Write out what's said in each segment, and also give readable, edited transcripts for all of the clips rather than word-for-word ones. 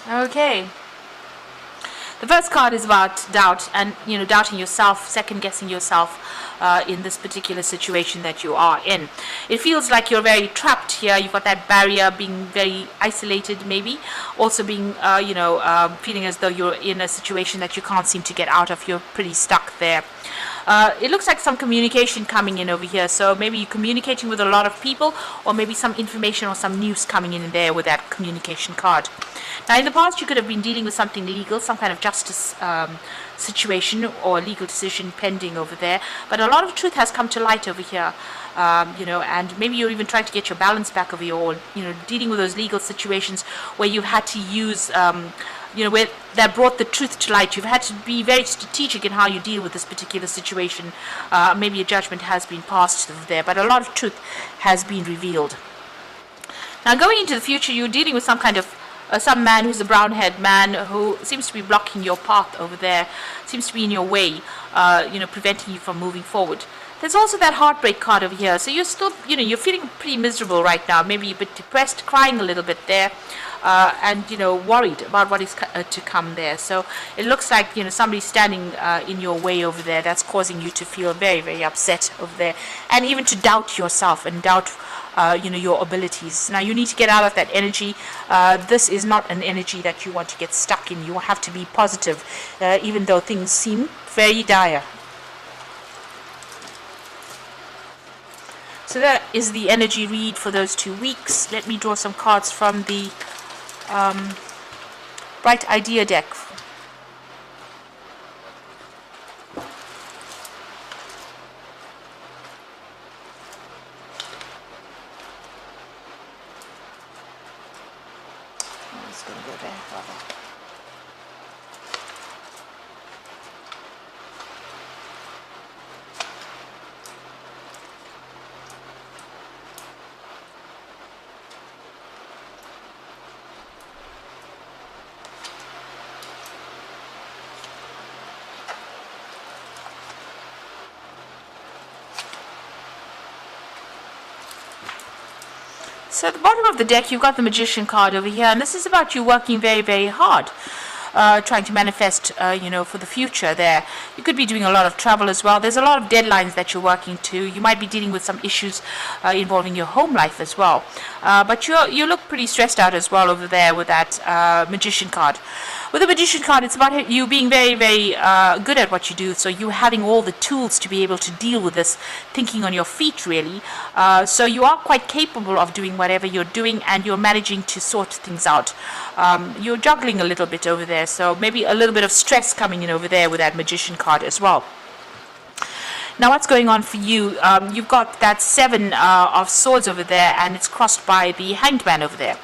Okay. The first card is about doubt and, doubting yourself, second guessing yourself in this particular situation that you are in. It feels like you're very trapped here. You've got that barrier, being very isolated, maybe. Also being, feeling as though you're in a situation that you can't seem to get out of. You're pretty stuck there. It looks like some communication coming in over here. So maybe you're communicating with a lot of people, or maybe some information or some news coming in there with that communication card. Now, in the past, you could have been dealing with something legal, some kind of justice situation or legal decision pending over there. But a lot of truth has come to light over here, and maybe you're even trying to get your balance back over here, or, dealing with those legal situations where you've had to use, where that brought the truth to light. You've had to be very strategic in how you deal with this particular situation. Maybe a judgment has been passed over there, but a lot of truth has been revealed. Now, going into the future, you're dealing with some kind of some man who's a brown-haired man who seems to be blocking your path over there, seems to be in your way, preventing you from moving forward. There's also that heartbreak card over here. So you're still, you're feeling pretty miserable right now. Maybe a bit depressed, crying a little bit there, and, worried about what is to come there. So it looks like, somebody's standing in your way over there. That's causing you to feel very, very upset over there, and even to doubt yourself and doubt your abilities. Now, you need to get out of that energy. This is not an energy that you want to get stuck in. You have to be positive, even though things seem very dire. So that is the energy read for those 2 weeks. Let me draw some cards from the Bright Idea deck. So at the bottom of the deck, you've got the Magician card over here, and this is about you working very, very hard, trying to manifest, for the future there. You could be doing a lot of travel as well. There's a lot of deadlines that you're working to. You might be dealing with some issues involving your home life as well. But you look pretty stressed out as well over there with that Magician card. With the Magician card, it's about you being very, very good at what you do. So you having all the tools to be able to deal with this, thinking on your feet, really. So you are quite capable of doing whatever you're doing, and you're managing to sort things out. You're juggling a little bit over there. So maybe a little bit of stress coming in over there with that Magician card as well. Now, what's going on for you? You've got that 7 of Swords over there, and it's crossed by the Hanged Man over there.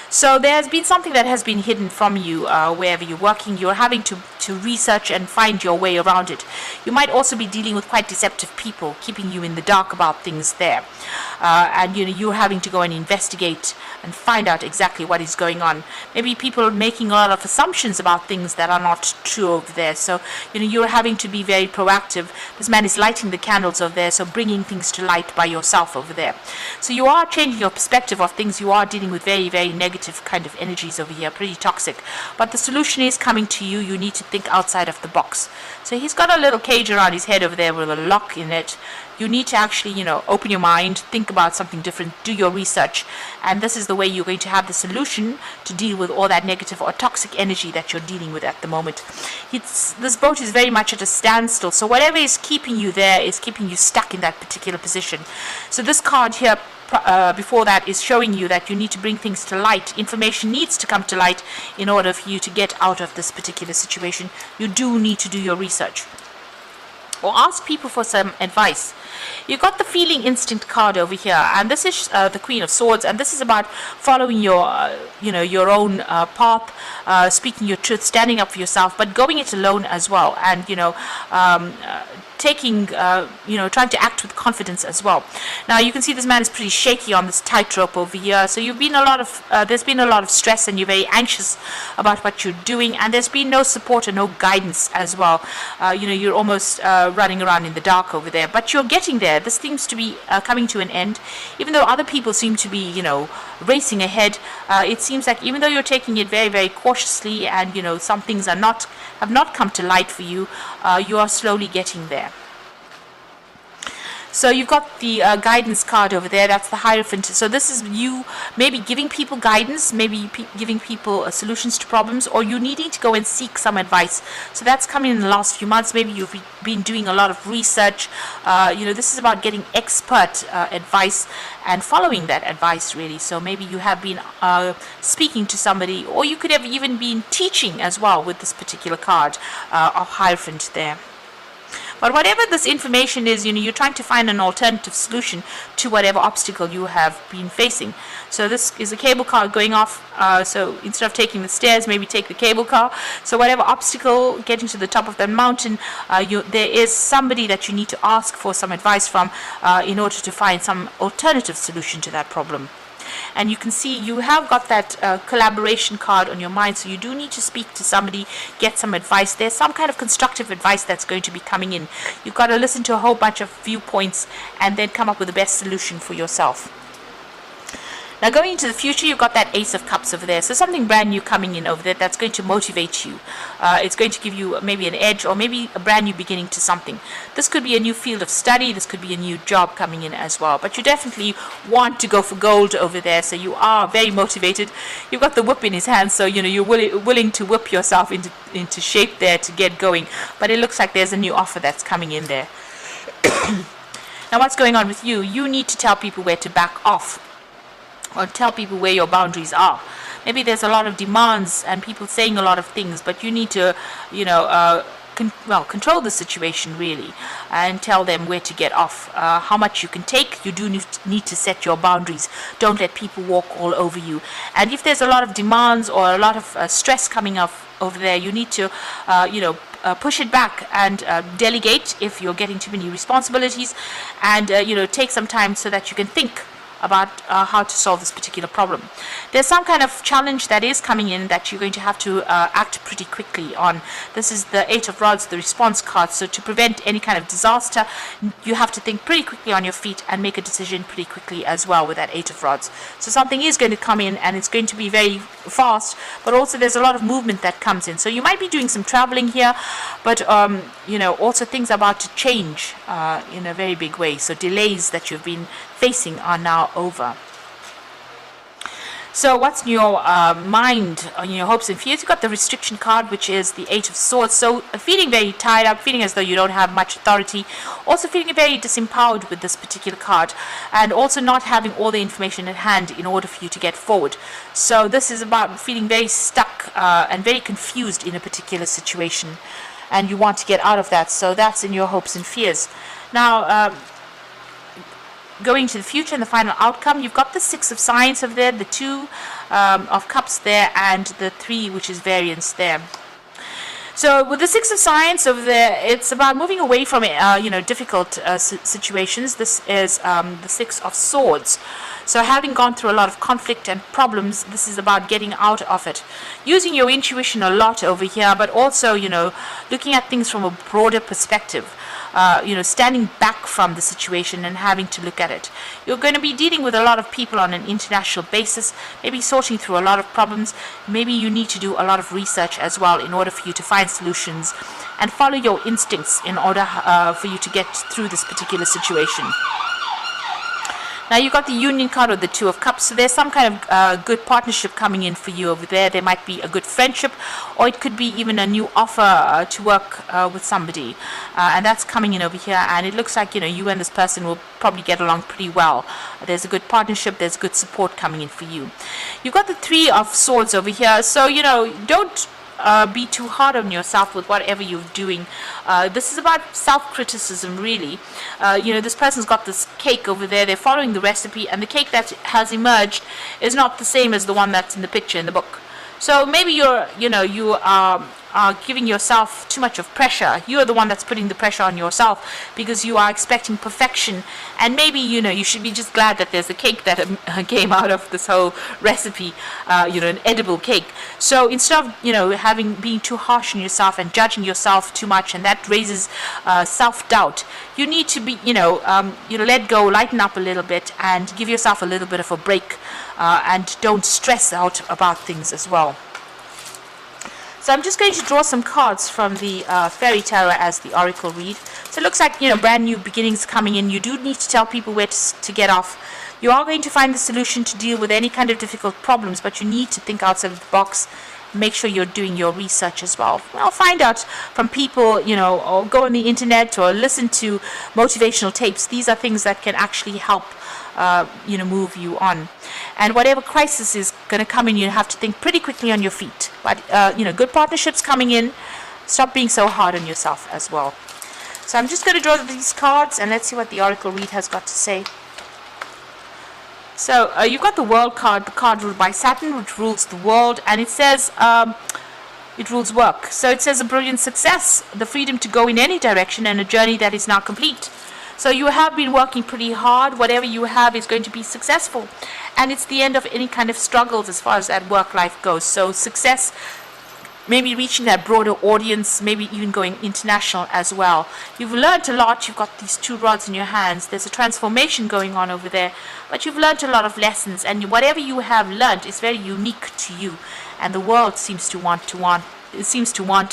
So there has been something that has been hidden from you wherever you're working. You're having to research and find your way around it. You might also be dealing with quite deceptive people, keeping you in the dark about things there. And you're having to go and investigate and find out exactly what is going on. Maybe people are making a lot of assumptions about things that are not true over there. So you're having to be very proactive. This man is lighting the candles over there, so bringing things to light by yourself over there. So you are changing your perspective of things. You are dealing with very, very negative kind of energies over here, pretty toxic. But the solution is coming to you. You need to think outside of the box. So he's got a little cage around his head over there with a lock in it. You need to actually, open your mind, think about something different, do your research. And this is the way you're going to have the solution to deal with all that negative or toxic energy that you're dealing with at the moment. This boat is very much at a standstill. So whatever is keeping you there is keeping you stuck in that particular position. So this card here, before that, is showing you that you need to bring things to light. Information needs to come to light in order for you to get out of this particular situation. You do need to do your research, or ask people for some advice. You've got the Feeling Instinct card over here, and this is the Queen of Swords, and this is about following your own path, speaking your truth, standing up for yourself, but going it alone as well, and taking, trying to act with confidence as well. Now you can see this man is pretty shaky on this tightrope over here. So there's been a lot of stress, and you're very anxious about what you're doing, and there's been no support and no guidance as well. You're almost running around in the dark over there, but you're getting there. This seems to be coming to an end, even though other people seem to be, racing ahead. It seems like even though you're taking it very, very cautiously, and some things have not come to light for you, you are slowly getting there. So you've got the guidance card over there. That's the Hierophant. So this is you maybe giving people guidance, maybe giving people solutions to problems, or you needing to go and seek some advice. So that's coming in the last few months. Maybe you've been doing a lot of research. This is about getting expert advice and following that advice, really. So maybe you have been speaking to somebody, or you could have even been teaching as well with this particular card of Hierophant there. But whatever this information is, you're trying to find an alternative solution to whatever obstacle you have been facing. So this is a cable car going off. So instead of taking the stairs, maybe take the cable car. So whatever obstacle, getting to the top of that mountain, there is somebody that you need to ask for some advice from in order to find some alternative solution to that problem. And you can see you have got that collaboration card on your mind, so you do need to speak to somebody, get some advice. There's some kind of constructive advice that's going to be coming in. You've got to listen to a whole bunch of viewpoints and then come up with the best solution for yourself. Now going into the future, you've got that Ace of Cups over there. So something brand new coming in over there that's going to motivate you. It's going to give you maybe an edge, or maybe a brand new beginning to something. This could be a new field of study. This could be a new job coming in as well. But you definitely want to go for gold over there. So you are very motivated. You've got the whip in his hand. So, you're willing to whip yourself into shape there to get going. But it looks like there's a new offer that's coming in there. Now what's going on with you? You need to tell people where to back off, or tell people where your boundaries are. Maybe there's a lot of demands and people saying a lot of things, but you need to, control the situation really, and tell them where to get off, how much you can take. You do need to set your boundaries. Don't let people walk all over you. And if there's a lot of demands or a lot of stress coming up over there, you need to, push it back and delegate if you're getting too many responsibilities, and take some time so that you can think about how to solve this particular problem. There's some kind of challenge that is coming in that you're going to have to act pretty quickly on. This is the Eight of Rods, the response card. So to prevent any kind of disaster, you have to think pretty quickly on your feet and make a decision pretty quickly as well with that Eight of Rods. So something is going to come in, and it's going to be very fast, but also there's a lot of movement that comes in. So you might be doing some traveling here, but also things are about to change in a very big way. So delays that you've been facing are now over. So what's in your mind, on your hopes and fears? You've got the restriction card, which is the Eight of Swords. So feeling very tied up, feeling as though you don't have much authority, also feeling very disempowered with this particular card, and also not having all the information at hand in order for you to get forward. So this is about feeling very stuck and very confused in a particular situation, and you want to get out of that. So that's in your hopes and fears. Now, going to the future and the final outcome, you've got the Six of Science over there, the Two of Cups there, and the Three, which is variance there. So with the Six of Science over there, it's about moving away from difficult situations. This is the Six of Swords. So having gone through a lot of conflict and problems, this is about getting out of it. Using your intuition a lot over here, but also, looking at things from a broader perspective. Standing back from the situation and having to look at it. You're going to be dealing with a lot of people on an international basis, maybe sorting through a lot of problems. Maybe you need to do a lot of research as well in order for you to find solutions and follow your instincts in order for you to get through this particular situation. Now you've got the Union card or the Two of Cups, so there's some kind of good partnership coming in for you over there. There might be a good friendship, or it could be even a new offer to work with somebody, and that's coming in over here, and it looks like you and this person will probably get along pretty well. There's a good partnership, there's good support coming in for you. You've got the Three of Swords over here, so don't be too hard on yourself with whatever you're doing. This is about self-criticism, really. This person's got this cake over there. They're following the recipe, and the cake that has emerged is not the same as the one that's in the picture in the book. So maybe you are are giving yourself too much of pressure. You are the one that's putting the pressure on yourself because you are expecting perfection. And maybe, you should be just glad that there's a cake that came out of this whole recipe, an edible cake. So instead of, being too harsh on yourself and judging yourself too much, and that raises self-doubt, you need to be, let go, lighten up a little bit, and give yourself a little bit of a break, and don't stress out about things as well. So I'm just going to draw some cards from the Fairy Tarot as the Oracle read. So it looks like, brand new beginnings coming in. You do need to tell people where to get off. You are going to find the solution to deal with any kind of difficult problems, but you need to think outside of the box. Make sure you're doing your research as well. Find out from people, or go on the internet or listen to motivational tapes. These are things that can actually help, move you on. And whatever crisis is going to come in, you have to think pretty quickly on your feet. But, good partnerships coming in. Stop being so hard on yourself as well. So I'm just going to draw these cards, and let's see what the Oracle read has got to say. So you've got the World card, the card ruled by Saturn, which rules the world, and it says it rules work. So it says a brilliant success, the freedom to go in any direction, and a journey that is now complete. So you have been working pretty hard. Whatever you have is going to be successful. And it's the end of any kind of struggles as far as that work life goes. So success, maybe reaching that broader audience, maybe even going international as well. You've learned a lot. You've got these two rods in your hands. There's a transformation going on over there. But you've learned a lot of lessons. And whatever you have learned is very unique to you. And the world seems to want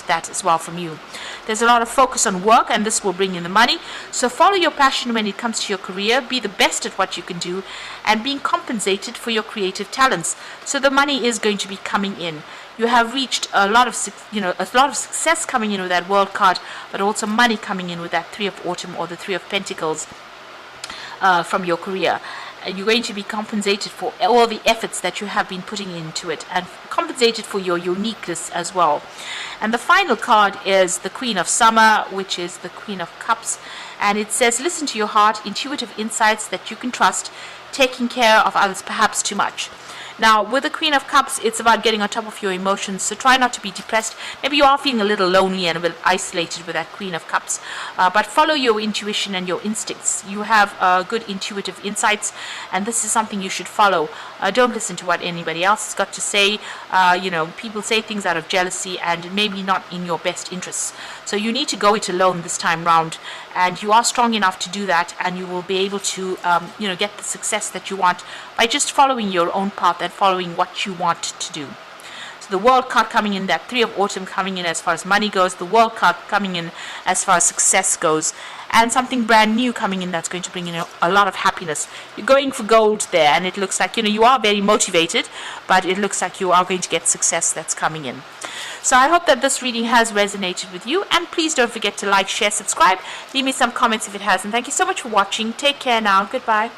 that as well from you. There's a lot of focus on work, and this will bring in the money. So follow your passion when it comes to your career. Be the best at what you can do, and being compensated for your creative talents. So the money is going to be coming in. You have reached a lot of success coming in with that World card, but also money coming in with that Three of Autumn or the Three of Pentacles from your career. And you're going to be compensated for all the efforts that you have been putting into it, and compensated for your uniqueness as well. And the final card is the Queen of Summer, which is the Queen of Cups, and it says, listen to your heart, intuitive insights that you can trust, taking care of others perhaps too much. Now, with the Queen of Cups, it's about getting on top of your emotions, so try not to be depressed. Maybe you are feeling a little lonely and a bit isolated with that Queen of Cups, but follow your intuition and your instincts. You have good intuitive insights, and this is something you should follow. Don't listen to what anybody else has got to say. People say things out of jealousy and maybe not in your best interests. So you need to go it alone this time round, and you are strong enough to do that, and you will be able to, get the success that you want by just following your own path and following what you want to do. So the World card coming in, that Three of Autumn coming in as far as money goes, the World card coming in as far as success goes, and something brand new coming in that's going to bring in a lot of happiness. You're going for gold there, and it looks like, you are very motivated, but it looks like you are going to get success that's coming in. So I hope that this reading has resonated with you, and please don't forget to like, share, subscribe, leave me some comments if it has, and thank you so much for watching. Take care now. Goodbye.